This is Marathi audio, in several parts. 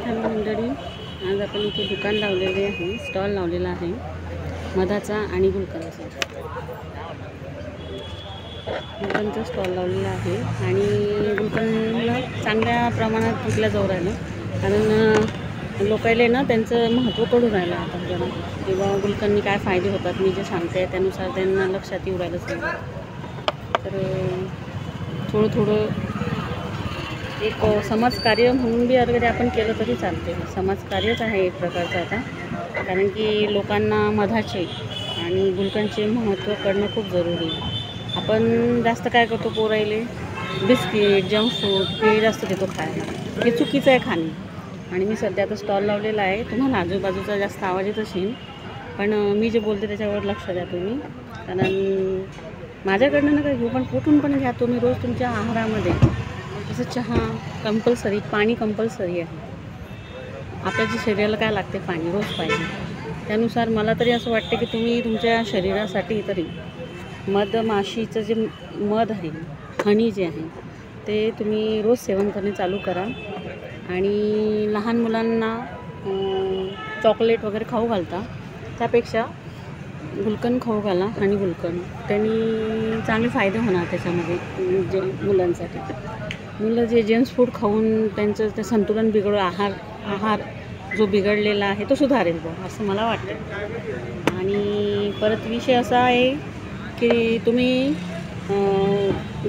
हॅलो मंडळी, आज आपण इथे दुकान लावलेले आहे, स्टॉल लावलेला आहे मधाचा आणि गुलकंदचा. गुलकंदचा स्टॉल लावलेला आहे आणि गुलकंदला चांगल्या प्रमाणात विकला जाऊ राहिलं, कारण लोकायले ना त्यांचं महत्त्व कळून राहिलं आता जरा, किंवा गुलकंदनी काय फायदे होतात मी जे सांगते त्यानुसार त्यांना लक्षात येऊ राहिलं सगळं. तर थोडं एक समाजकार्य म्हणून बी अगर आपण केलं तरी चालते. समाजकार्यच आहे एक प्रकारचं आता, कारण की लोकांना मधाचे आणि गुलकंदचे महत्त्व कळणं खूप जरुरी आहे. आपण जास्त काय करतो, पोरायले बिस्किट जंक फूड हे जास्त देतो खायला, हे चुकीचं आहे खाणे. आणि मी सध्या आता स्टॉल लावलेला आहे, तुम्हाला आजूबाजूचा जास्त आवाज येत असेल, पण मी जे बोलते त्याच्यावर लक्ष द्या तुम्ही, कारण माझ्याकडनं नका घेऊ पण कुठून पण घ्या तुम्ही. रोज तुमच्या आहारामध्ये जसं चहा कंपल्सरी, पाणी कंपल्सरी आहे. आपल्या जे शरीराला काय लागते, पाणी रोज पाहिजे. त्यानुसार मला तरी असं वाटते की तुम्ही तुमच्या शरीरासाठी तरी मधमाशीचं जे मध आहे, हनी जे आहे ते तुम्ही रोज सेवन करणे चालू करा. आणि लहान मुलांना चॉकलेट वगैरे खाऊ घालता त्यापेक्षा गुलकंद खाऊ घाला, हनी गुलकंद, त्यांनी चांगले फायदे होणार त्याच्यामध्ये. जे मुलांसाठी, मुलं जे जंक फूड खाऊन त्यांचं ते संतुलन बिघडू, आहार जो बिघडलेला आहे तो सुधारेल बघ, असं मला वाटतं. आणि परत विषय असा आहे की तुम्ही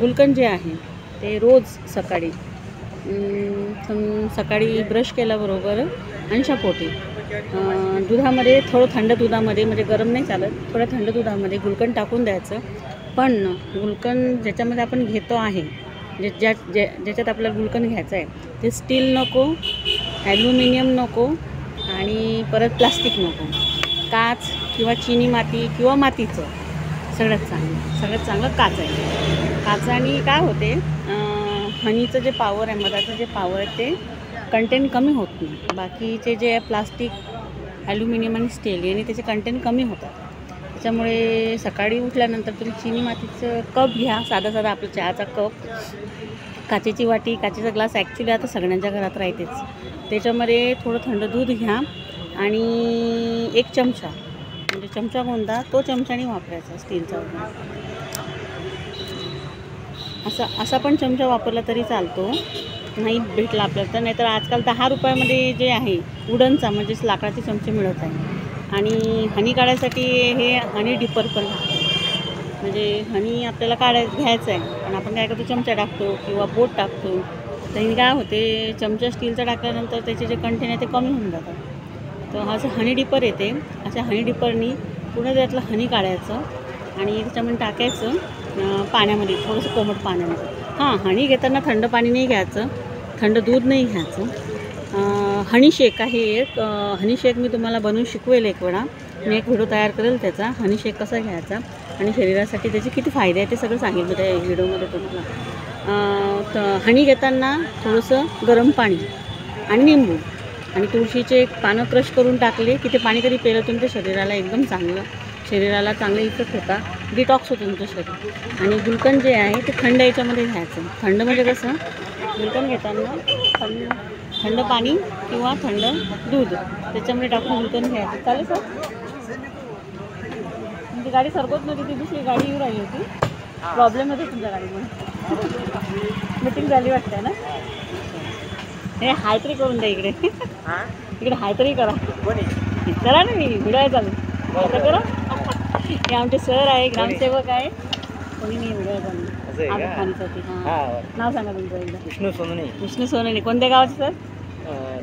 गुलकंद जे आहे ते रोज सकाळी ब्रश केल्याबरोबर अंशापोटी दुधामध्ये, थोडं थंड दुधामध्ये, म्हणजे गरम नाही चालत, थोड्या थंड दुधामध्ये गुलकंद टाकून द्यायचं. पण गुलकंद ज्याच्यामध्ये आपण घेतो आहे, ज्याच्यात आपल्याला गुलकंद घ्यायचं आहे ते स्टील नको, ॲल्युमिनियम नको, आणि परत प्लास्टिक नको. काच किंवा चिनी माती किंवा मातीचं सगळ्यात चांगलं काच आहे. काचाने काय होते, हनीचं जे पॉवर आहे, मधाचं जे पॉवर आहे ते कंटेंट कमी होत नाही. बाकीचे जे आहे प्लास्टिक, ॲल्युमिनियम आणि स्टील याने त्याचे कंटेंट कमी होतात. त्याच्यामुळे सकाळी उठल्यानंतर तुम्ही चिनी मातीचं कप घ्या, साधा आपला चहाचा कप, काचेची वाटी, काचेचा ग्लास, ॲक्च्युली आता सगळ्यांच्या घरात राहतेच. त्याच्यामध्ये थोडं थंड दूध घ्या आणि एक चमचा, म्हणजे चमचा कोणता, तो चमचाने वापरायचा, स्टीलचा वगैरे. असा पण चमचा वापरला तरी चालतो, नाही भेटला आपल्याला तर. नाहीतर आजकाल 10 रुपयामध्ये जे आहे वुडनचा, म्हणजेच लाकडाचे चमचे मिळत आहे. आणि हनी काढायसाठी हे हनी डिपर पण लागते, म्हणजे हनी आपल्याला घ्यायचं आहे, पण आपण काय करतो, चमचा टाकतो किंवा बोट टाकतो. त्याने काय होते, चमचा स्टीलचा टाकल्यानंतर त्याचे जे कंटेन आहे ते कमी होऊन जातात. तर असं हनी डिपर येते, अशा हनी डिपरनी पुढे त्यातलं हनी काढायचं आणि त्याच्यामध्ये टाकायचं पाण्यामध्ये, थोडंसं कोमट पाण्यामध्ये. हनी घेताना थंड पाणी नाही घ्यायचं, थंड दूध नाही घ्यायचं. हनी शेक आहे एक, हनी शेक मी तुम्हाला बनवून शिकवेल एक वेळा, मी एक व्हिडिओ तयार करेल त्याचा, हनी शेक कसा घ्यायचा आणि शरीरासाठी त्याचे किती फायदे आहेत ते सगळं सांगेल मी त्या व्हिडिओमध्ये तुम्हाला. हनी घेताना थोडंसं गरम पाणी आणि निंबू आणि तुळशीचे पानं क्रश करून टाकले की ते पाणी कधी प्यायलं तुमच्या शरीराला एकदम शरीराला चांगले इफेक्ट होता, डिटॉक्स होतं तुमचं शरीर. आणि गुलकंद जे आहे ते थंड याच्यामध्ये घ्यायचं. थंड म्हणजे कसं, गुलकंद घेताना थंड पाणी किंवा थंड दूध त्याच्यामध्ये टाकून गुलकंद घ्यायचं. चालेल सर? तुमची गाडी सरकत नव्हती, ती दुसरी गाडी येऊ राहिली होती, प्रॉब्लेम होतो तुमच्या गाडीमुळे. मीटिंग झाली वाटतं ना? हे हाय तरी करून द्या इकडे, इकडे हाय तरी करा ना, मी व्हिडिओ आहे चालू आता करा. हे आमचे सर आहे, ग्रामसेवक आहे, कोणी नाही व्हिडिओ चालू खाण्यासाठी. नाव सांगा तुमचं एकदा. विष्णू सोनवणे. कोणत्या गावाचे सर?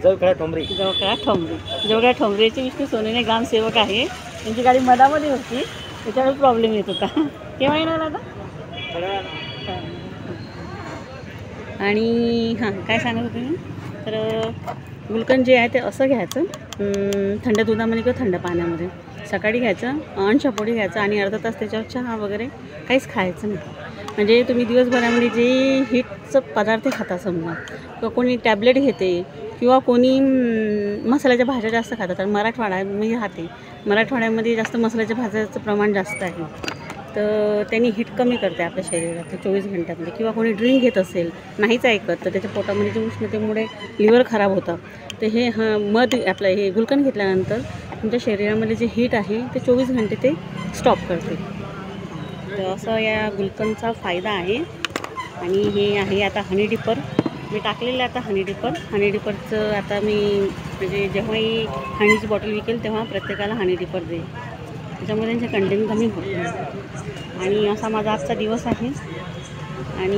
जवळखेडा ठोंबरेचे विष्णू सोनवणे ग्रामसेवक आहे. त्यांची गाडी मधामध्ये होती, त्याच्यामुळे प्रॉब्लेम येत होता. केव्हा येणार आता? आणि काय सांगत होते मी, तर गुलकंद जे आहे ते असं घ्यायचं, थंड दुधामध्ये किंवा थंड पाण्यामध्ये सकाळी घ्यायचं, अंशापोटी घ्यायचं आणि अर्धा तास त्याच्यावर चहा वगैरे काहीच खायचं नाही. म्हणजे तुम्ही दिवसभरामध्ये जे हीटचं पदार्थ खाता, समजा किंवा कोणी टॅबलेट घेते किंवा कोणी मसाल्याच्या भाज्या जास्त खातात, तर मराठवाडा मी राहते, मराठवाड्यामध्ये जास्त मसाल्याच्या भाज्याचं प्रमाण जास्त आहे. तर त्यांनी हीट कमी करते आपल्या शरीरात 24 घंट्यामध्ये. किंवा कोणी ड्रिंक घेत असेल, नाहीच ऐकत, तर त्याच्या पोटामध्ये जे उष्णतेमुळे लिव्हर खराब होतं, तर हे मध आपलं हे गुलकंद घेतल्यानंतर तुमच्या शरीरामध्ये जे हीट आहे ते 24 घंटे ते स्टॉप करते. तर असं या गुलकंदचा फायदा आहे. आणि हे आहे आता हनी डिपर मी टाकलेलं. आता हनी डिपरचं आता मी म्हणजे जेव्हाही हनीची बॉटल विकेल तेव्हा प्रत्येकाला हनी डिपर देईल, त्याच्यामुळे त्यांचे कंटेंट कमी होत नाही. आणि असा माझा आजचा दिवस आहे. आणि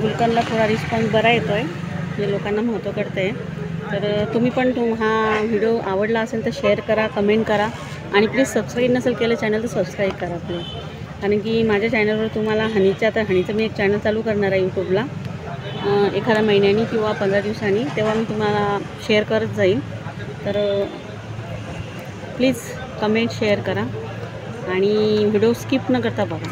गुलकंदला थोडा रिस्पॉन्स बरा येतो आहे, म्हणजे लोकांना महत्त्व कळतं आहे. तर तुम्ही पण हा व्हिडिओ आवडला असेल तर शेअर करा, कमेंट करा. आणि प्लीज सबस्क्राईब नसेल केलं चॅनल तर सबस्क्राईब करा प्लीज. कारण की माझ्या चॅनलवर तुम्हाला हनीचं मी एक चॅनल चालू करणार आहे यूट्यूबला एखाद्या महिन्यानी किंवा 15 दिवसांनी, तेव्हा मी तुम्हाला शेअर करत जाईल. तर प्लीज कमेंट शेअर करा आणि व्हिडिओ स्किप न करता बघा.